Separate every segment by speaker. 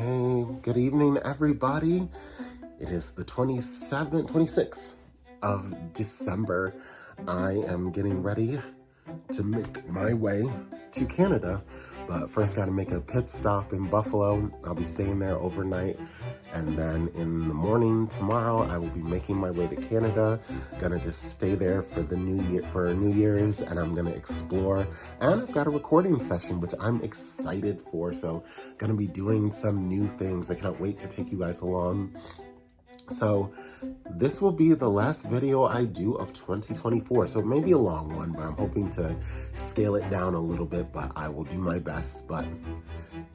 Speaker 1: Hey, good evening, everybody. It is the 26th of December. I am getting ready to make my way to Canada, but first got to make a pit stop in Buffalo. I'll be staying there overnight, and then in the morning tomorrow I will be making my way to Canada. Gonna just stay there for the New Year's, and I'm gonna explore, and I've got a recording session which I'm excited for, so gonna be doing some new things. I cannot wait to take you guys along. So this will be the last video I do of 2024. So it may be a long one, but I'm hoping to scale it down a little bit, but I will do my best. But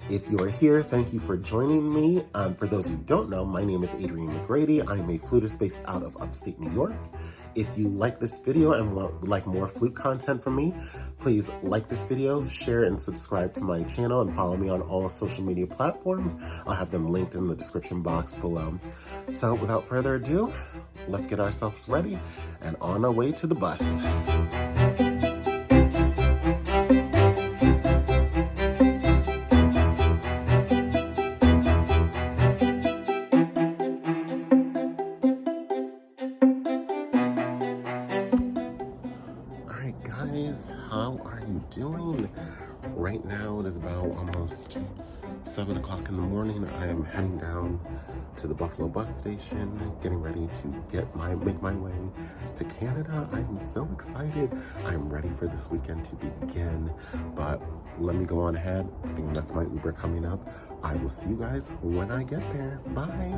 Speaker 1: if you are here, thank you for joining me. For those who don't know, my name is Adrian McGrady. I'm a flutist based out of upstate New York. If you like this video and would like more flute content from me, please like this video, share and subscribe to my channel, and follow me on all social media platforms. I'll have them linked in the description box below. So without further ado, let's get ourselves ready and on our way to the bus. Guys, how are you doing? Right now it is about almost 7 o'clock in the morning. I am heading down to the Buffalo bus station, getting ready to make my way to Canada. I'm so excited. I'm ready for this weekend to begin, but let me go on ahead. That's my Uber coming up. I will see you guys when I get there. Bye.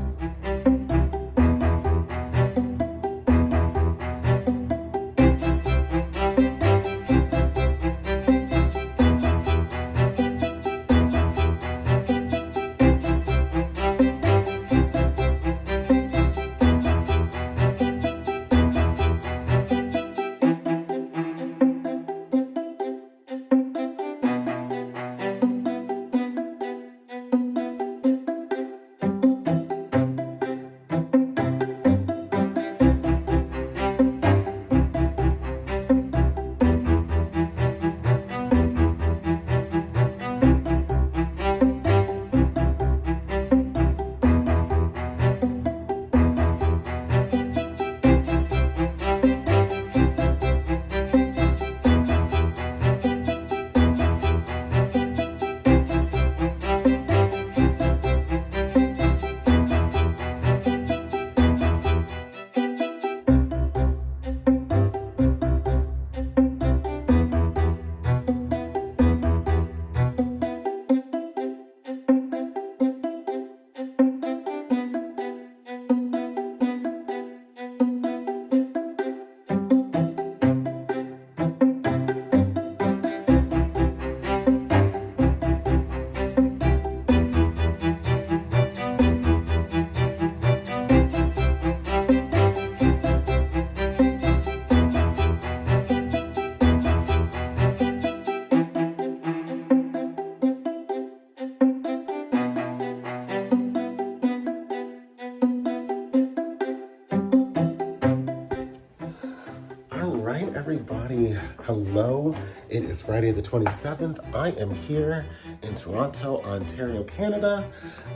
Speaker 1: Everybody, hello. It is Friday the 27th. I am here in Toronto, Ontario, Canada,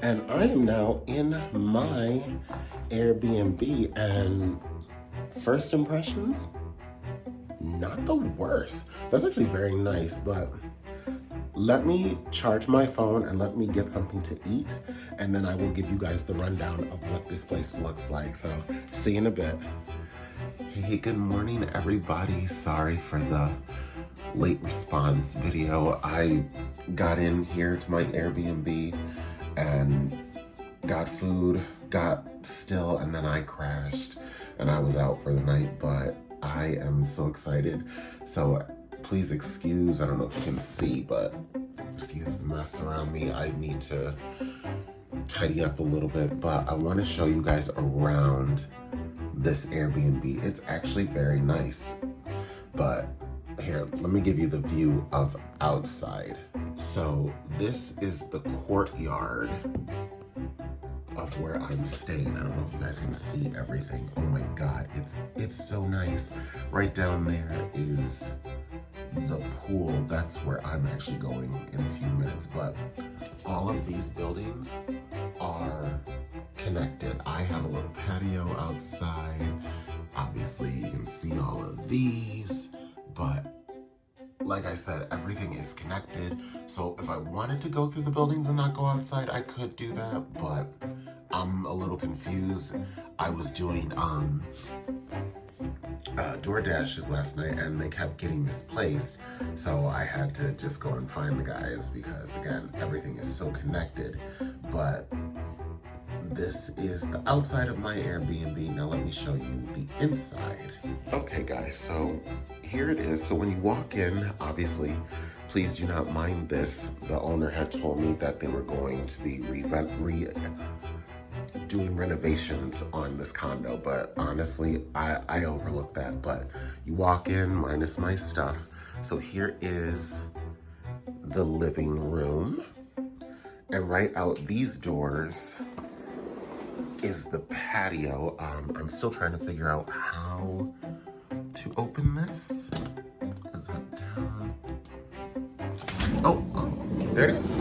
Speaker 1: and I am now in my Airbnb, and first impressions, not the worst. That's actually very nice, but let me charge my phone and let me get something to eat, and then I will give you guys the rundown of what this place looks like. So see you in a bit. Hey, good morning, everybody. Sorry for the late response video. I got in here to my Airbnb and got food, got still, and then I crashed and I was out for the night, but I am so excited. So please excuse, I don't know if you can see, but excuse the mess around me. I need to tidy up a little bit, but I want to show you guys around this Airbnb. It's actually very nice, but here, let me give you the view of outside. So this is the courtyard of where I'm staying. I don't know if you guys can see everything. Oh my God, it's so nice. Right down there is the pool. That's where I'm actually going in a few minutes, but all of these buildings are connected. I have a little patio outside. Obviously, you can see all of these, but like I said, everything is connected. So if I wanted to go through the buildings and not go outside, I could do that, but I'm a little confused. I was doing DoorDashes last night and they kept getting misplaced. So I had to just go and find the guys because, again, everything is so connected. But this is the outside of my Airbnb. Now let me show you the inside. Okay guys, so here it is. So when you walk in, obviously, please do not mind this. The owner had told me that they were going to be doing renovations on this condo, but honestly, I overlooked that. But you walk in minus my stuff. So here is the living room. And right out these doors is the patio. I'm still trying to figure out how to open this. Is that down? Oh, there it is.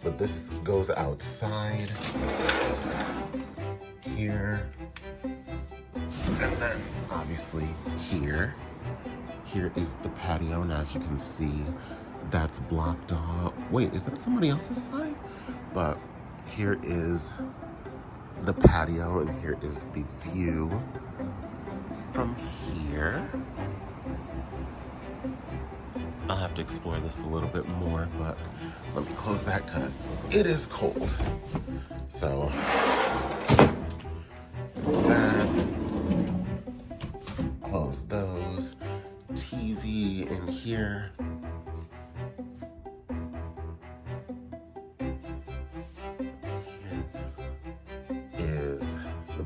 Speaker 1: But this goes outside here. And then obviously here is the patio. And as you can see, that's blocked off. Wait, is that somebody else's side? But here is the patio, and here is the view from here. I'll have to explore this a little bit more, but let me close that because it is cold. So, that. Close those. TV in here.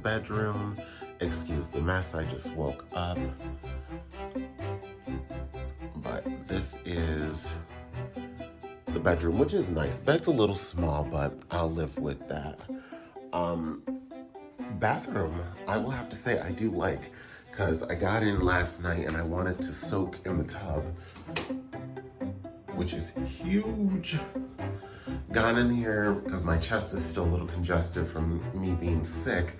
Speaker 1: Bedroom. Excuse the mess, I just woke up. But this is the bedroom, which is nice. Bed's a little small, but I'll live with that. Bathroom, I will have to say I do like, because I got in last night and I wanted to soak in the tub, which is huge. Got in here because my chest is still a little congested from me being sick,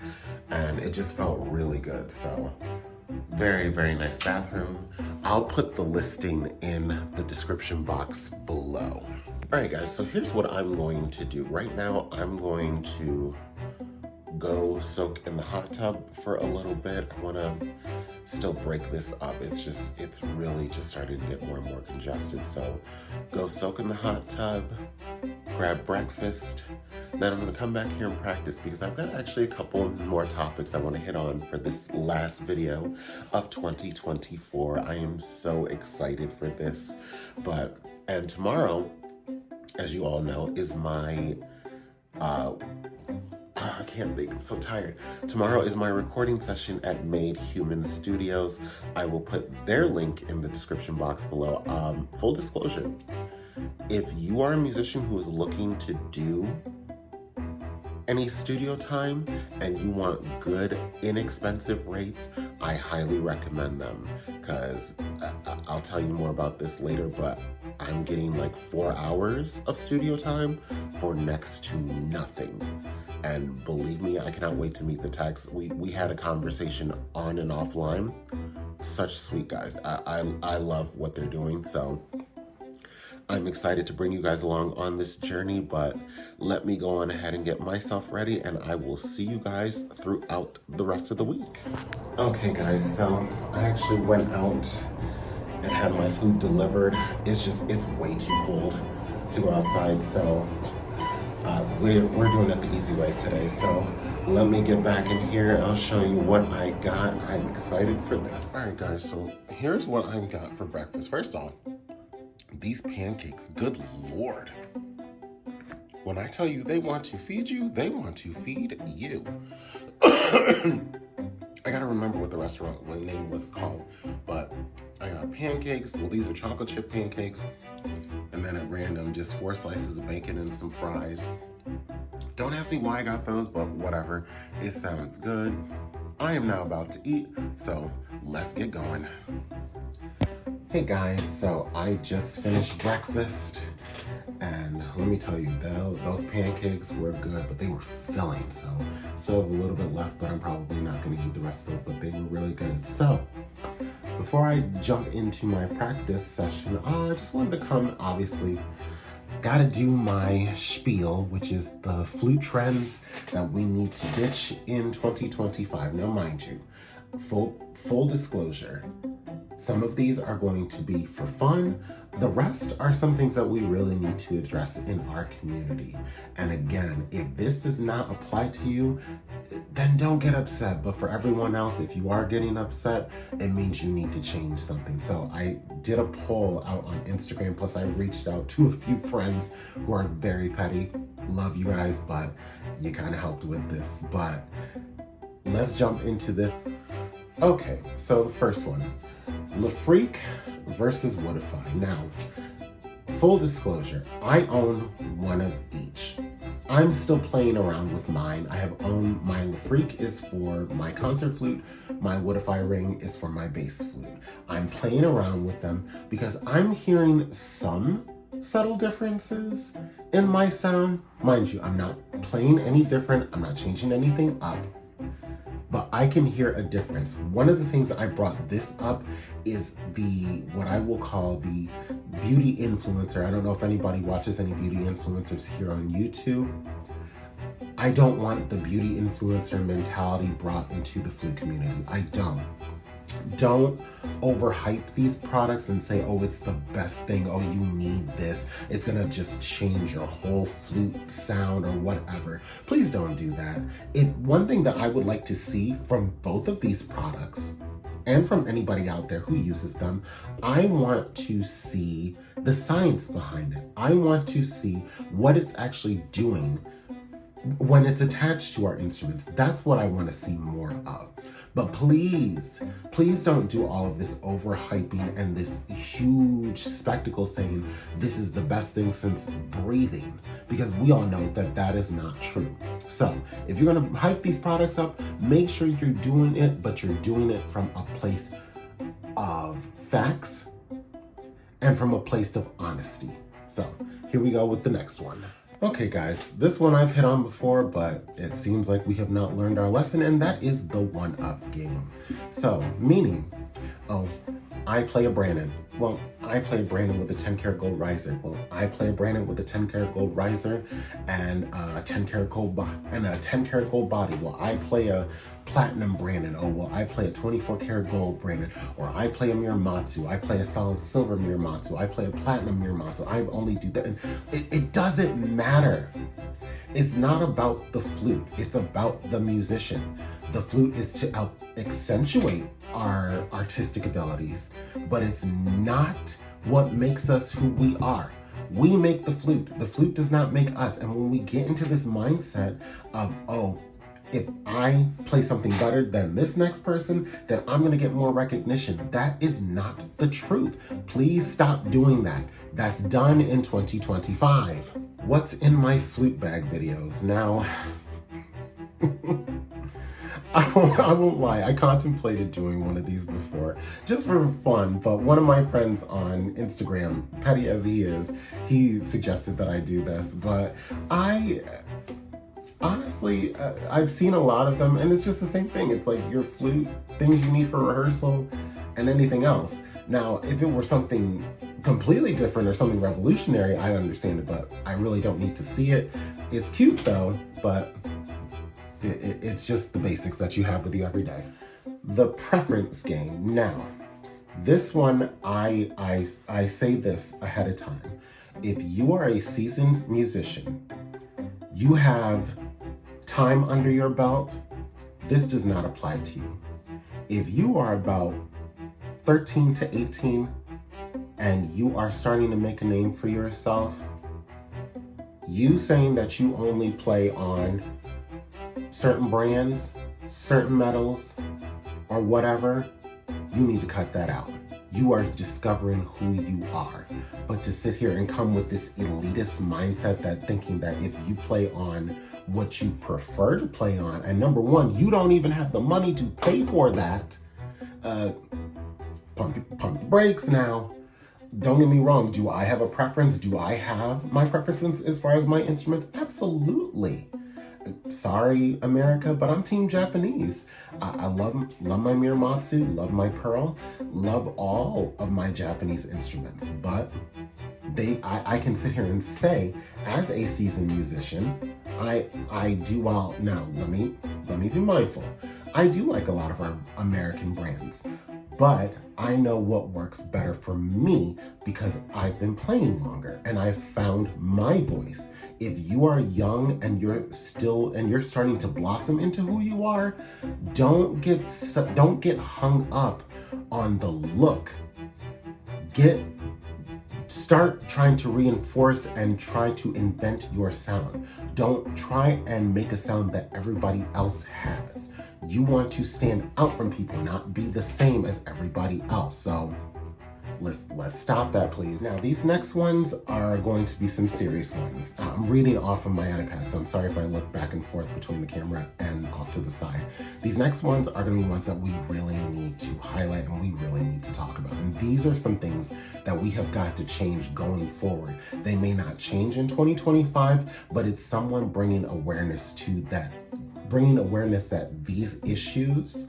Speaker 1: and it just felt really good. So very, very nice bathroom. I'll put the listing in the description box below. All right guys, so here's what I'm going to do. Right now, I'm going to go soak in the hot tub for a little bit. I wanna still break this up. It's really just starting to get more and more congested. So go soak in the hot tub, grab breakfast, then I'm gonna come back here and practice because I've got actually a couple more topics I wanna hit on for this last video of 2024. I am so excited for this. And tomorrow, as you all know, is my, I can't think, I'm so tired. Tomorrow is my recording session at Made Human Studios. I will put their link in the description box below. Full disclosure, if you are a musician who is looking to do any studio time and you want good, inexpensive rates, I highly recommend them, because I'll tell you more about this later, but I'm getting like 4 hours of studio time for next to nothing. And believe me, I cannot wait to meet the techs. We had a conversation on and offline. Such sweet guys. I love what they're doing, so I'm excited to bring you guys along on this journey, but let me go on ahead and get myself ready, and I will see you guys throughout the rest of the week. Okay guys, so I actually went out and had my food delivered. It's way too cold to go outside, so we're doing it the easy way today. So let me get back in here. I'll show you what I got. I'm excited for this. All right guys, so here's what I got for breakfast. First off, these pancakes, good Lord. When I tell you they want to feed you, they want to feed you. I gotta remember what the restaurant name was called, but I got pancakes. Well, these are chocolate chip pancakes. And then at random, just 4 slices of bacon and some fries. Don't ask me why I got those, but whatever. It sounds good. I am now about to eat, so let's get going. Hey guys, so I just finished breakfast And let me tell you, those pancakes were good, but they were filling. So still have a little bit left, but I'm probably not gonna eat the rest of those, but they were really good. So before I jump into my practice session, I just wanted to come, obviously, gotta do my spiel, which is the flute trends that we need to ditch in 2025. Now, mind you, full disclosure, some of these are going to be for fun. The rest are some things that we really need to address in our community. And again, if this does not apply to you, then don't get upset. But for everyone else, if you are getting upset, it means you need to change something. So I did a poll out on Instagram, plus I reached out to a few friends who are very petty. Love you guys, but you kind of helped with this. But let's jump into this. Okay, so the first one. LaFreak versus Woodify. Now, full disclosure, I own one of each. I'm still playing around with mine. I have owned my LaFreak is for my concert flute. My Woodify ring is for my bass flute. I'm playing around with them because I'm hearing some subtle differences in my sound. Mind you, I'm not playing any different. I'm not changing anything up. But I can hear a difference. One of the things that I brought this up is what I will call the beauty influencer. I don't know if anybody watches any beauty influencers here on YouTube. I don't want the beauty influencer mentality brought into the flute community. I don't. Don't overhype these products and say, oh, it's the best thing. Oh, you need this. It's gonna just change your whole flute sound or whatever. Please don't do that. One thing that I would like to see from both of these products and from anybody out there who uses them, I want to see the science behind it. I want to see what it's actually doing when it's attached to our instruments. That's what I want to see more of. But please don't do all of this overhyping and this huge spectacle saying this is the best thing since breathing, because we all know that that is not true. So if you're gonna hype these products up, make sure you're doing it, but you're doing it from a place of facts and from a place of honesty. So here we go with the next one. Okay guys, this one I've hit on before, but it seems like we have not learned our lesson, and that is the one-up game. So, meaning, oh, I play a Brandon. Well, I play a Brandon with a 10-karat gold riser. Well, I play a Brandon with a 10-karat gold riser and a 10-karat gold body. Well, I play a platinum Brandon. Oh, well, I play a 24-karat gold Brandon. Or I play a Miramatsu. I play a solid silver Miramatsu. I play a platinum Miramatsu. I only do that. And it doesn't matter. It's not about the flute. It's about the musician. The flute is to accentuate our artistic abilities, but it's not what makes us who we are. We make the flute. The flute does not make us. And when we get into this mindset of, oh, if I play something better than this next person, then I'm gonna get more recognition. That is not the truth. Please stop doing that. That's done in 2025. What's in my flute bag videos? Now, I won't lie, I contemplated doing one of these before, just for fun, but one of my friends on Instagram, petty as he is, he suggested that I do this, but honestly, I've seen a lot of them, and it's just the same thing. It's like your flute, things you need for rehearsal, and anything else. Now, if it were something completely different or something revolutionary, I understand it, but I really don't need to see it. It's cute though, but it's just the basics that you have with you every day. The preference game. Now, this one, I say this ahead of time. If you are a seasoned musician, you have time under your belt, this does not apply to you. If you are about 13 to 18 and you are starting to make a name for yourself, you saying that you only play on certain brands, certain metals, or whatever, you need to cut that out. You are discovering who you are. But to sit here and come with this elitist mindset that thinking that if you play on what you prefer to play on, and number one, you don't even have the money to pay for that, pump the brakes now. don't get me wrong, do I have a preference? Do I have my preferences as far as my instruments? Absolutely. Sorry, America, but I'm Team Japanese. I love my Miramatsu, love my Pearl, love all of my Japanese instruments. But I can sit here and say, as a seasoned musician, I do well. Now, let me be mindful. I do like a lot of our American brands, but I know what works better for me because I've been playing longer and I've found my voice. If you are young and you're starting to blossom into who you are, don't get hung up on the look. Start trying to reinforce and try to invent your sound. Don't try and make a sound that everybody else has. You want to stand out from people, not be the same as everybody else. So let's stop that, please. Now, these next ones are going to be some serious ones. I'm reading off of my iPad, so I'm sorry if I look back and forth between the camera and off to the side. These next ones are going to be ones that we really need to highlight and we really need to talk about. And these are some things that we have got to change going forward. They may not change in 2025, but it's someone bringing awareness that these issues,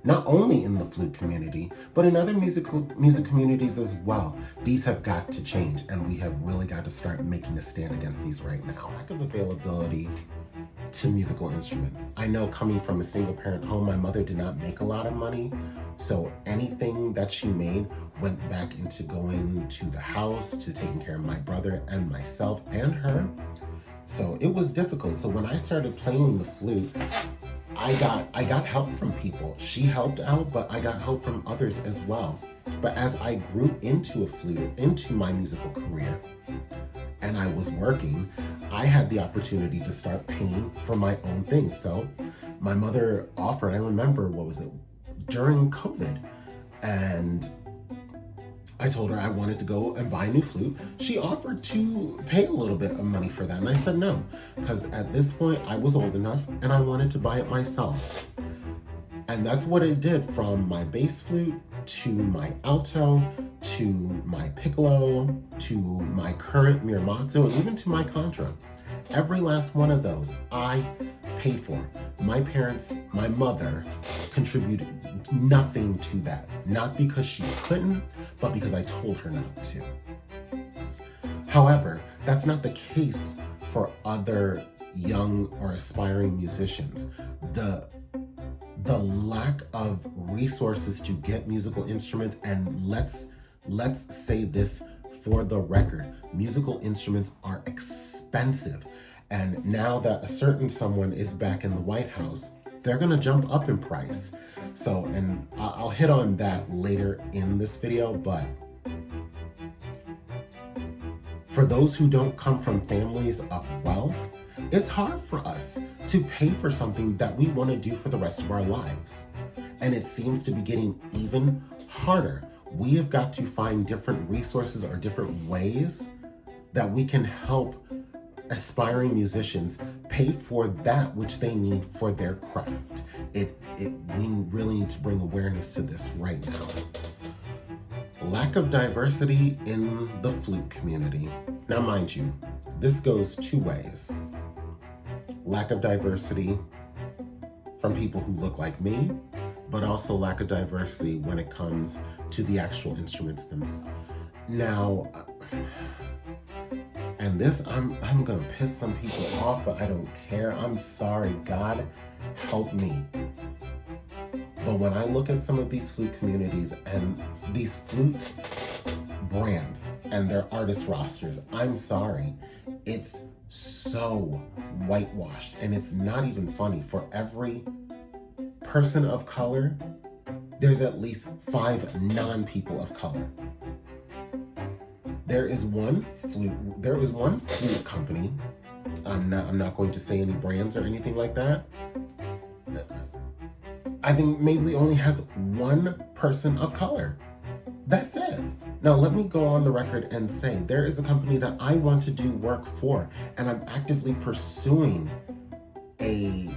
Speaker 1: not only in the flute community, but in other music communities as well, these have got to change, and we have really got to start making a stand against these right now. Lack of availability to musical instruments. I know, coming from a single parent home, my mother did not make a lot of money, so anything that she made went back into going to the house, to taking care of my brother and myself and her. So it was difficult. So when I started playing the flute, I got help from people. She helped out, but I got help from others as well. But as I grew into my musical career, and I was working, I had the opportunity to start paying for my own things. So my mother offered, I remember, during COVID, and I told her I wanted to go and buy a new flute. She offered to pay a little bit of money for that, and I said no, because at this point I was old enough and I wanted to buy it myself. And that's what I did, from my bass flute to my alto to my piccolo to my current Miramatsu and even to my contra. Every last one of those I paid for. My mother contributed nothing to that. Not because she couldn't, but because I told her not to. However, that's not the case for other young or aspiring musicians. The lack of resources to get musical instruments, and let's say this for the record, musical instruments are expensive. And now that a certain someone is back in the White House, they're gonna jump up in price. So, and I'll hit on that later in this video, but for those who don't come from families of wealth, it's hard for us to pay for something that we want to do for the rest of our lives. And it seems to be getting even harder. We have got to find different resources or different ways that we can help aspiring musicians pay for that which they need for their craft. We really need to bring awareness to this right now. Lack of diversity in the flute community. Now, mind you, this goes two ways. Lack of diversity from people who look like me, but also lack of diversity when it comes to the actual instruments themselves. Now, and this, I'm gonna piss some people off, but I don't care. I'm sorry, God help me. But when I look at some of these flute communities and these flute brands and their artist rosters, I'm sorry, it's so whitewashed, and it's not even funny. For every person of color, there's at least 5 non-people of color. There is one flute company. I'm not going to say any brands or anything like that. I think maybe only has 1 person of color. That's it. Now, let me go on the record and say there is a company that I want to do work for, and I'm actively pursuing a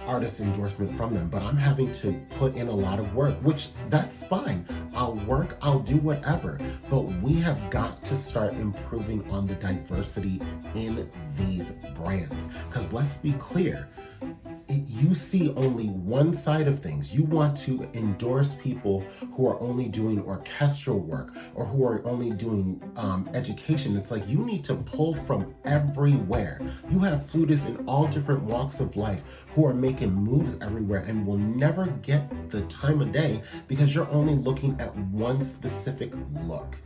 Speaker 1: artist endorsement from them, but I'm having to put in a lot of work, which that's fine. I'll work, I'll do whatever. But we have got to start improving on the diversity in these brands. Because let's be clear, you see only one side of things. You want to endorse people who are only doing orchestral work or who are only doing education. It's like you need to pull from everywhere. You have flutists in all different walks of life who are making moves everywhere and will never get the time of day because you're only looking at one specific look.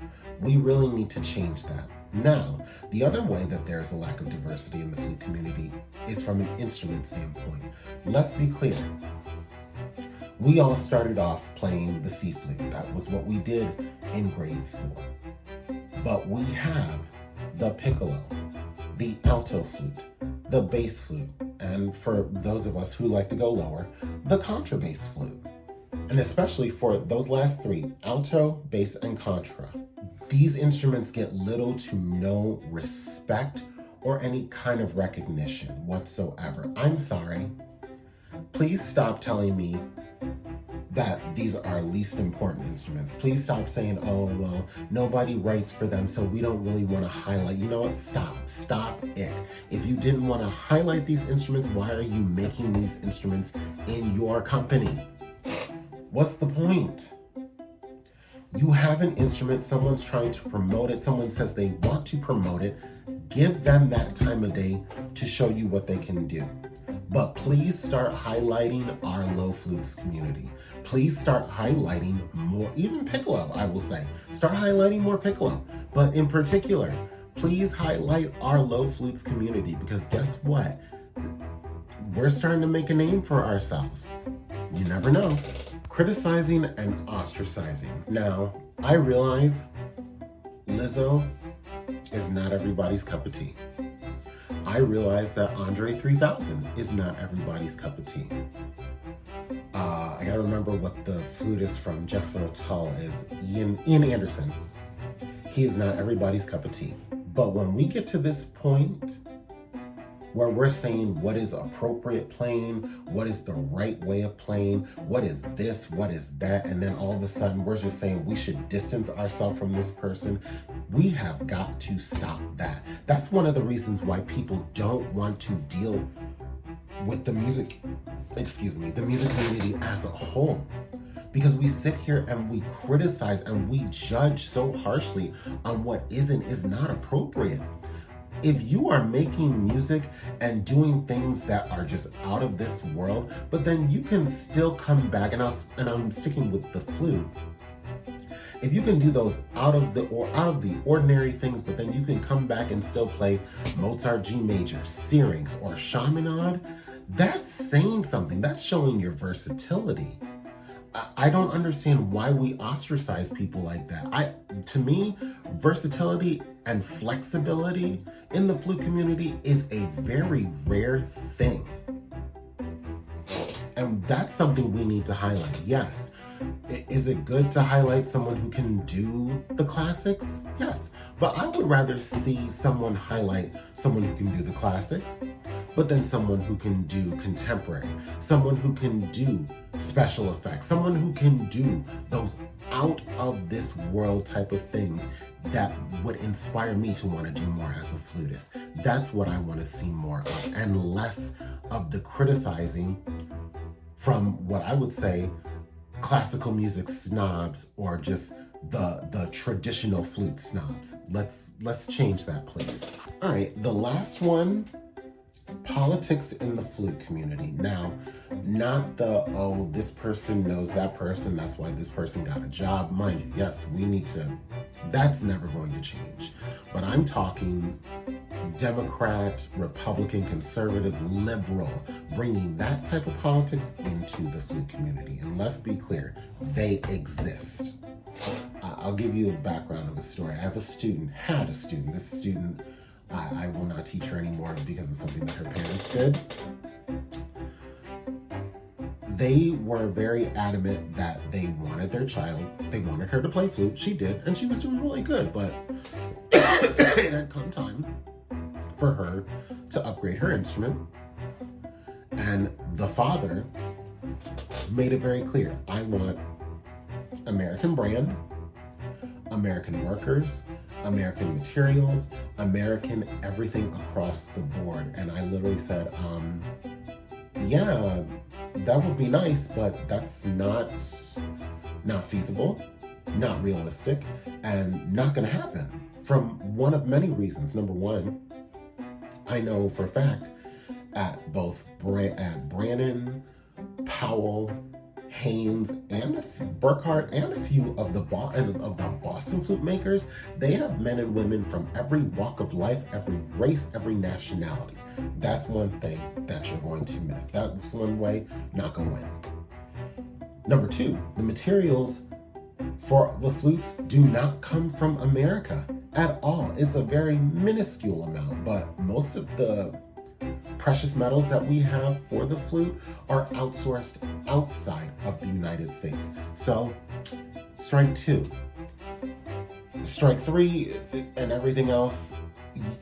Speaker 1: We really need to change that. Now, the other way that there's a lack of diversity in the flute community is from an instrument standpoint. Let's be clear. We all started off playing the C flute. That was what we did in grade school. But we have the piccolo, the alto flute, the bass flute, and for those of us who like to go lower, the contrabass flute. And especially for those last three, alto, bass, and contra. These instruments get little to no respect or any kind of recognition whatsoever. I'm sorry. Please stop telling me that these are least important instruments. Please stop saying, oh, well, nobody writes for them, so we don't really want to highlight. You know what? Stop it. If you didn't want to highlight these instruments, why are you making these instruments in your company? What's the point? You have an instrument, someone's trying to promote it, someone says they want to promote it, give them that time of day to show you what they can do. But please start highlighting our low flutes community. Please start highlighting more, even piccolo, I will say. Start highlighting more piccolo. But in particular, please highlight our low flutes community because guess what? We're starting to make a name for ourselves. You never know. Criticizing and ostracizing. Now, I realize Lizzo is not everybody's cup of tea. I realize that Andre 3000 is not everybody's cup of tea. I gotta remember what the flutist from Jethro Tull is, Ian Anderson. He is not everybody's cup of tea. But when we get to this point where we're saying what is appropriate playing, what is the right way of playing, what is this, what is that, and then all of a sudden we're just saying we should distance ourselves from this person, we have got to stop that. That's one of the reasons why people don't want to deal with the music community as a whole. Because we sit here and we criticize and we judge so harshly on what is not appropriate. If you are making music and doing things that are just out of this world, but then you can still come back, and I'm sticking with the flute. If you can do those out of the ordinary things, but then you can come back and still play Mozart G major, Syrinx, or Chaminade, that's saying something. That's showing your versatility. I don't understand why we ostracize people like that. To me, versatility and flexibility in the flute community is a very rare thing. And that's something we need to highlight. Yes. Is it good to highlight someone who can do the classics? Yes. But I would rather see someone highlight someone who can do the classics, but then someone who can do contemporary, someone who can do special effects, someone who can do those out of this world type of things that would inspire me to want to do more as a flutist. That's what I want to see more of, and less of the criticizing from what I would say classical music snobs or just the traditional flute snobs. Let's change that, please. All right, the last one, politics in the flute community. Now, not this person knows that person, that's why this person got a job. Mind you, yes, that's never going to change. But I'm talking Democrat, Republican, conservative, liberal, bringing that type of politics into the flute community. And let's be clear, they exist. I'll give you a background of a story. I had a student. This student, I will not teach her anymore because of something that her parents did. They were very adamant that they wanted they wanted her to play flute. She did, and she was doing really good, but it had come time for her to upgrade her instrument. And the father made it very clear, I want American brand, American workers, American materials, American everything across the board. And I literally said, yeah, that would be nice, but that's not feasible, not realistic, and not gonna happen from one of many reasons. Number one, I know for a fact at both Brannon, Powell, Haynes, and Burkhart, and a few of the Boston flute makers, they have men and women from every walk of life, every race, every nationality. That's one thing that you're going to miss. That's one way not going to win. Number two, the materials for the flutes do not come from America at all. It's a very minuscule amount, but most of the precious metals that we have for the flute are outsourced outside of the United States. So, strike two. Strike three and everything else,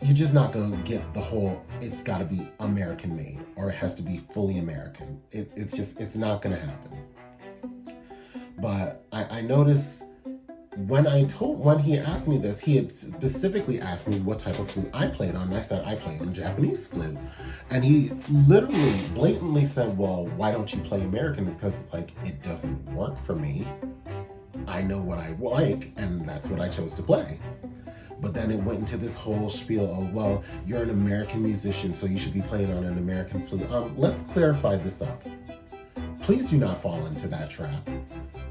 Speaker 1: you're just not going to get the whole, it's got to be American made, or it has to be fully American. It's not going to happen. But I noticed when he asked me this, he had specifically asked me what type of flute I played on, and I said I play on Japanese flute. And he literally blatantly said, well, why don't you play American? It's because it's like, it doesn't work for me. I know what I like, and that's what I chose to play. But then it went into this whole spiel of, well, you're an American musician, so you should be playing on an American flute. Let's clarify this up. Please do not fall into that trap.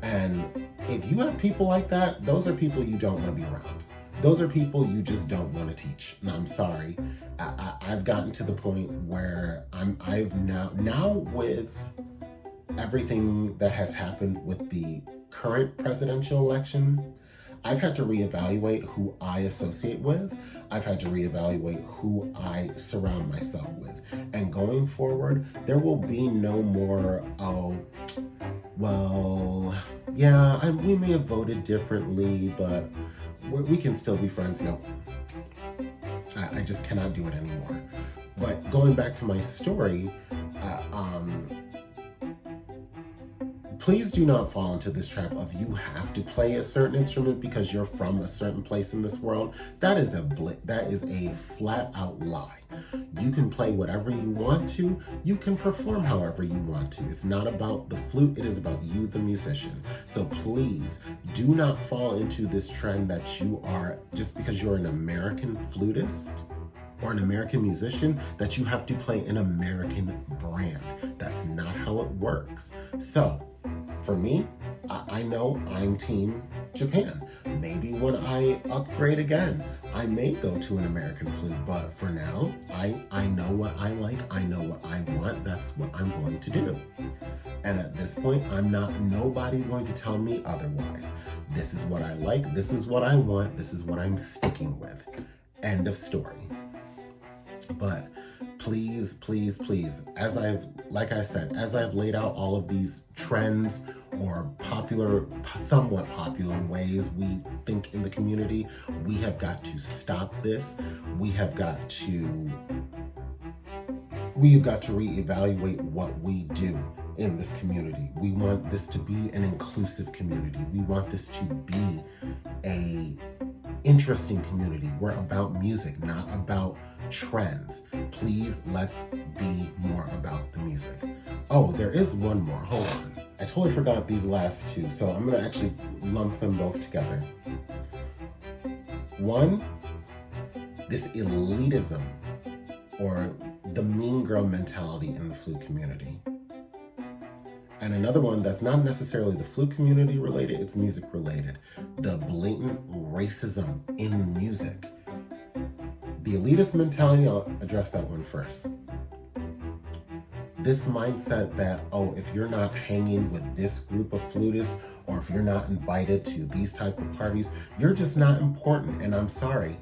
Speaker 1: And if you have people like that, those are people you don't want to be around. Those are people you just don't want to teach. And I'm sorry. I've gotten to the point where I've now with everything that has happened with the current presidential election, I've had to reevaluate who I associate with. I've had to reevaluate who I surround myself with. And going forward, there will be no more, we may have voted differently, but we can still be friends. No, I just cannot do it anymore. But going back to my story, please do not fall into this trap of you have to play a certain instrument because you're from a certain place in this world. That is a flat out lie. You can play whatever you want to. You can perform however you want to. It's not about the flute. It is about you, the musician. So please do not fall into this trend that you are, just because you're an American flutist or an American musician, that you have to play an American brand. That's not how it works. So, for me, I know I'm Team Japan. Maybe when I upgrade again, I may go to an American flute, but for now, I know what I like, I know what I want, that's what I'm going to do. And at this point, nobody's going to tell me otherwise. This is what I like, this is what I want, this is what I'm sticking with. End of story. But please, please, please, as I've laid out all of these trends or somewhat popular ways we think in the community, we have got to stop this. We have got to reevaluate what we do in this community. We want this to be an inclusive community. We want this to be a interesting community. We're about music, not about trends. Please, let's be more about the music. Oh, there is one more. Hold on. I totally forgot these last two, so I'm going to actually lump them both together. One, this elitism or the mean girl mentality in the flute community. And another one that's not necessarily the flute community related, it's music related. The blatant racism in music. The elitist mentality, I'll address that one first. This mindset that, if you're not hanging with this group of flutists, or if you're not invited to these type of parties, you're just not important. And I'm sorry,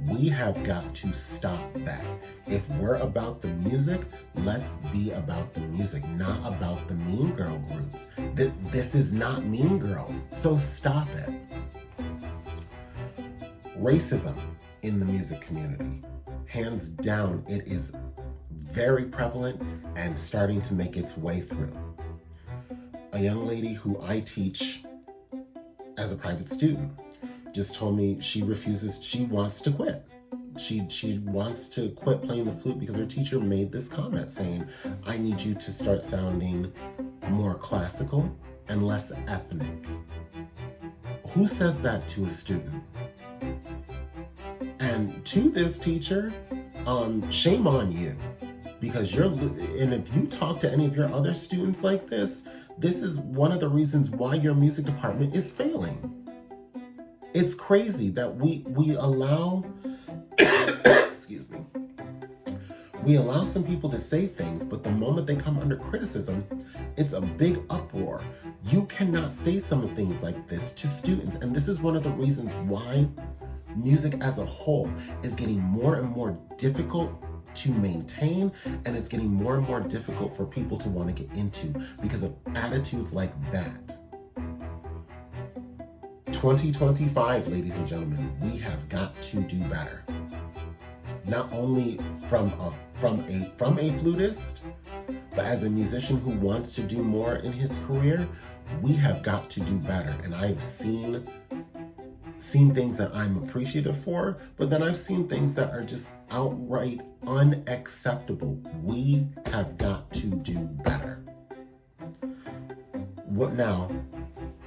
Speaker 1: we have got to stop that. If we're about the music, let's be about the music, not about the mean girl groups. This is not Mean Girls, so stop it. Racism in the music community. Hands down, it is very prevalent and starting to make its way through. A young lady who I teach as a private student, just told me she wants to quit. She wants to quit playing the flute because her teacher made this comment saying, I need you to start sounding more classical and less ethnic. Who says that to a student? And to this teacher, shame on you, because and if you talk to any of your other students like this is one of the reasons why your music department is failing. It's crazy that we allow, excuse me, we allow some people to say things, but the moment they come under criticism, it's a big uproar. You cannot say some things like this to students, and this is one of the reasons why music as a whole is getting more and more difficult to maintain, and it's getting more and more difficult for people to want to get into because of attitudes like that. 2025, ladies and gentlemen, we have got to do better. Not only from a flutist, but as a musician who wants to do more in his career, we have got to do better. And I've seen things that I'm appreciative for, but then I've seen things that are just outright unacceptable. We have got to do better. What now?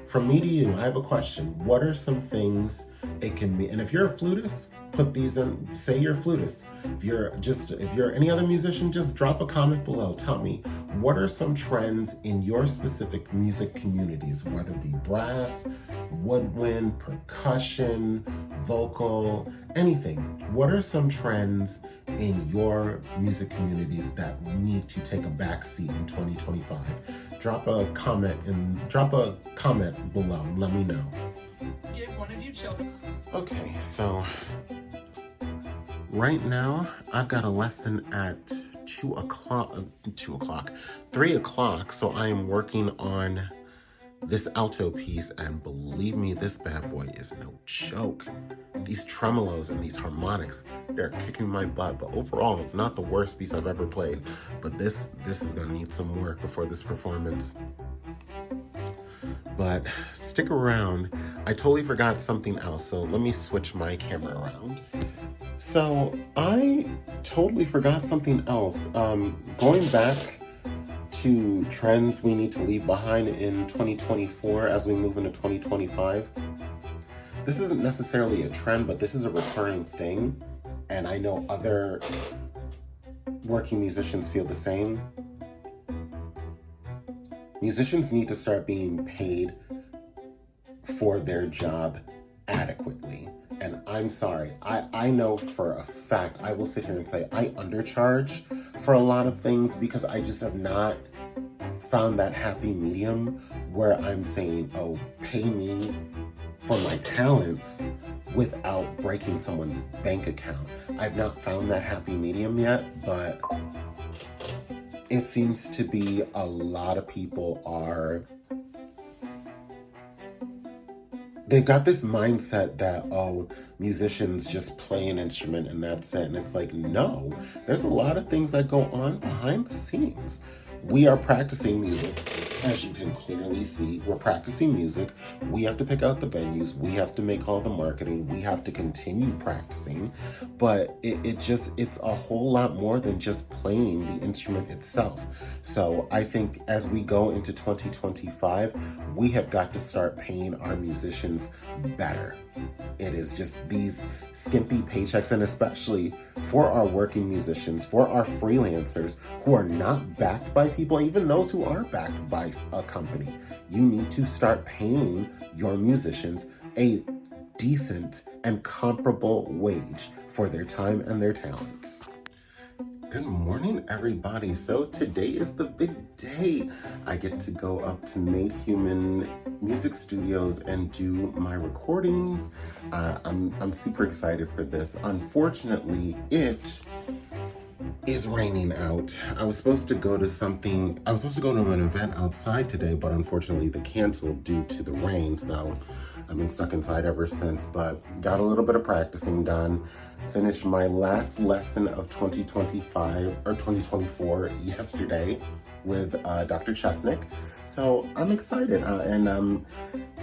Speaker 1: From me to you, I have a question. What are some things it can be? And if you're a flutist, put these in, say you're a flutist. If you're any other musician, just drop a comment below. Tell me, what are some trends in your specific music communities, whether it be brass, woodwind, percussion, vocal, anything. What are some trends in your music communities that need to take a back seat in 2025? Drop a comment below. Let me know.
Speaker 2: Give one of you children.
Speaker 1: Okay, so right now I've got a lesson at 3 o'clock. So I am working on this alto piece, and believe me, this bad boy is no joke. These tremolos and these harmonics, they're kicking my butt, but overall, it's not the worst piece I've ever played. But this is gonna need some work before this performance. But stick around. I totally forgot something else, so let me switch my camera around. So I totally forgot something else. Going back to trends we need to leave behind in 2024 as we move into 2025. This isn't necessarily a trend, but this is a recurring thing, and I know other working musicians feel the same. Musicians need to start being paid for their job adequately. And I'm sorry, I know for a fact, I will sit here and say I undercharge for a lot of things because I just have not found that happy medium where I'm saying, oh, pay me for my talents without breaking someone's bank account. I've not found that happy medium yet, but it seems to be a lot of people they've got this mindset that, oh, musicians just play an instrument and that's it. And it's like, no, there's a lot of things that go on behind the scenes. We are practicing music. As you can clearly see, we're practicing music. We have to pick out the venues. We have to make all the marketing. We have to continue practicing. But it's a whole lot more than just playing the instrument itself. So I think as we go into 2025, we have got to start paying our musicians better. It is just these skimpy paychecks, and especially for our working musicians, for our freelancers who are not backed by people, even those who are backed by a company, you need to start paying your musicians a decent and comparable wage for their time and their talents. Good morning, everybody. So today is the big day. I get to go up to Made Human Music Studios and do my recordings. I'm super excited for this. Unfortunately, it is raining out. I was supposed to go to an event outside today, but unfortunately they canceled due to the rain. So I've been stuck inside ever since, but got a little bit of practicing done. Finished my last lesson of 2025 or 2024 yesterday with Dr. Chesnick. So I'm excited and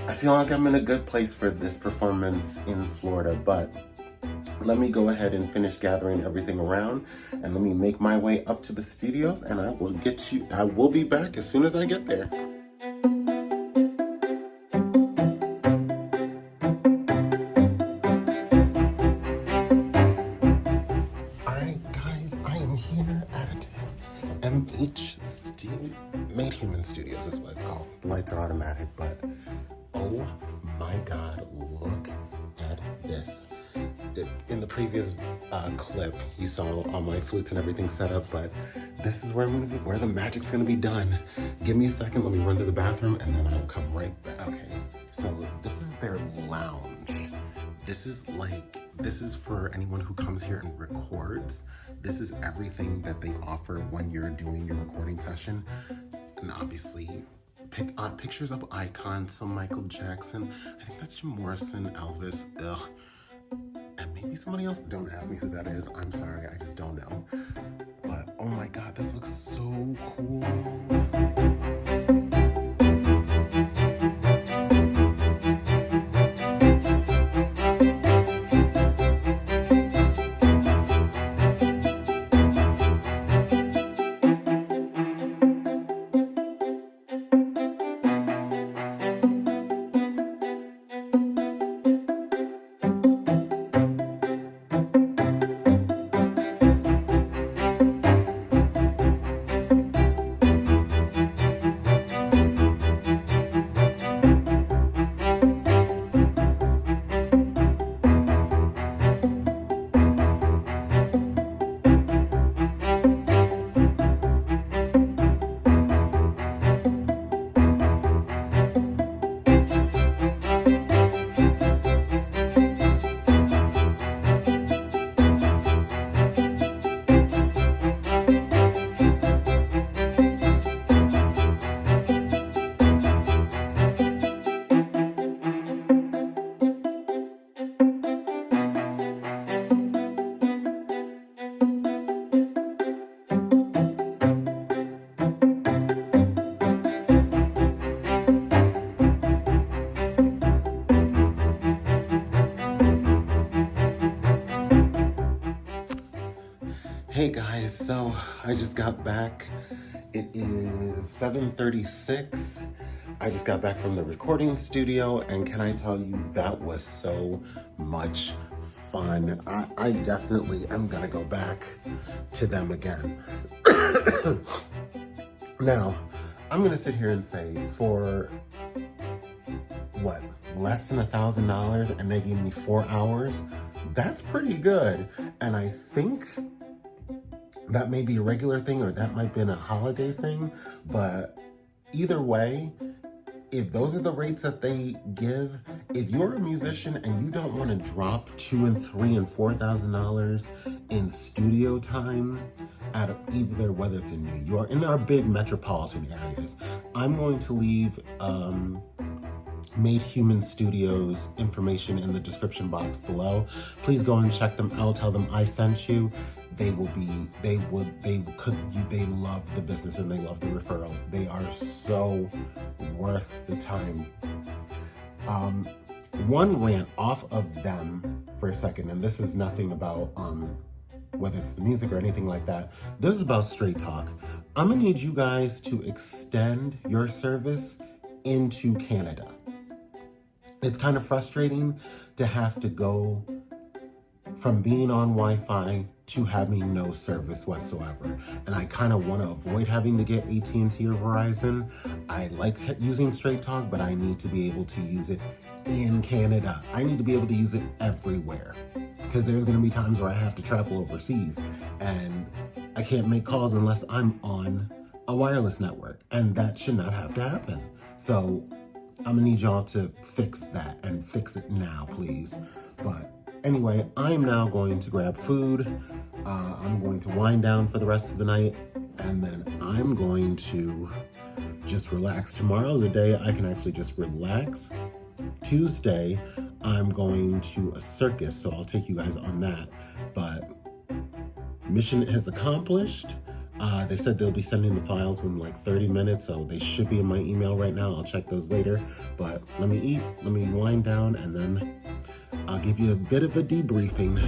Speaker 1: I feel like I'm in a good place for this performance in Florida, but let me go ahead and finish gathering everything around and let me make my way up to the studios and I will be back as soon as I get there. Made Human Studios is what it's called. The lights are automatic, but oh my God, look at this. In the previous clip, you saw all my flutes and everything set up, but this is where the magic's gonna be done. Give me a second, let me run to the bathroom, and then I'll come right back. Okay, so this is their lounge. This is for anyone who comes here and records. This is everything that they offer when you're doing your recording session. And obviously, pictures of icons, so Michael Jackson, I think that's Jim Morrison, Elvis, and maybe somebody else. Don't ask me who that is. I'm sorry, I just don't know. But oh my God, this looks so cool. Hey guys, so I just got back. It is 7:36. I just got back from the recording studio, and can I tell you, that was so much fun. I definitely am gonna go back to them again. Now, I'm gonna sit here and say, for what, less than $1,000, and they gave me 4 hours, that's pretty good. And I think that may be a regular thing, or that might have been a holiday thing, but either way, if those are the rates that they give, if you're a musician and you don't want to drop $2,000 and $3,000 and $4,000 in studio time at either, whether it's in New York, in our big metropolitan areas, I'm going to leave Made Human Studios information in the description box below. Please go and check them out. Tell them I sent you. They love the business and they love the referrals. They are so worth the time. One rant off of them for a second, and this is nothing about whether it's the music or anything like that. This is about Straight Talk. I'm gonna need you guys to extend your service into Canada. It's kind of frustrating to have to go from being on Wi-Fi to having no service whatsoever. And I kind of want to avoid having to get AT&T or Verizon. I like using Straight Talk, but I need to be able to use it in Canada. I need to be able to use it everywhere, because there's going to be times where I have to travel overseas and I can't make calls unless I'm on a wireless network, and that should not have to happen. So I'm gonna need y'all to fix that, and fix it now, please. But anyway, I'm now going to grab food. I'm going to wind down for the rest of the night, and then I'm going to just relax. Tomorrow's a day I can actually just relax Tuesday, I'm going to a circus, so I'll take you guys on that. But mission is accomplished. They said they'll be sending the files in like 30 minutes, so they should be in my email right now. I'll check those later. But let me eat, let me wind down, and then I'll give you a bit of a debriefing.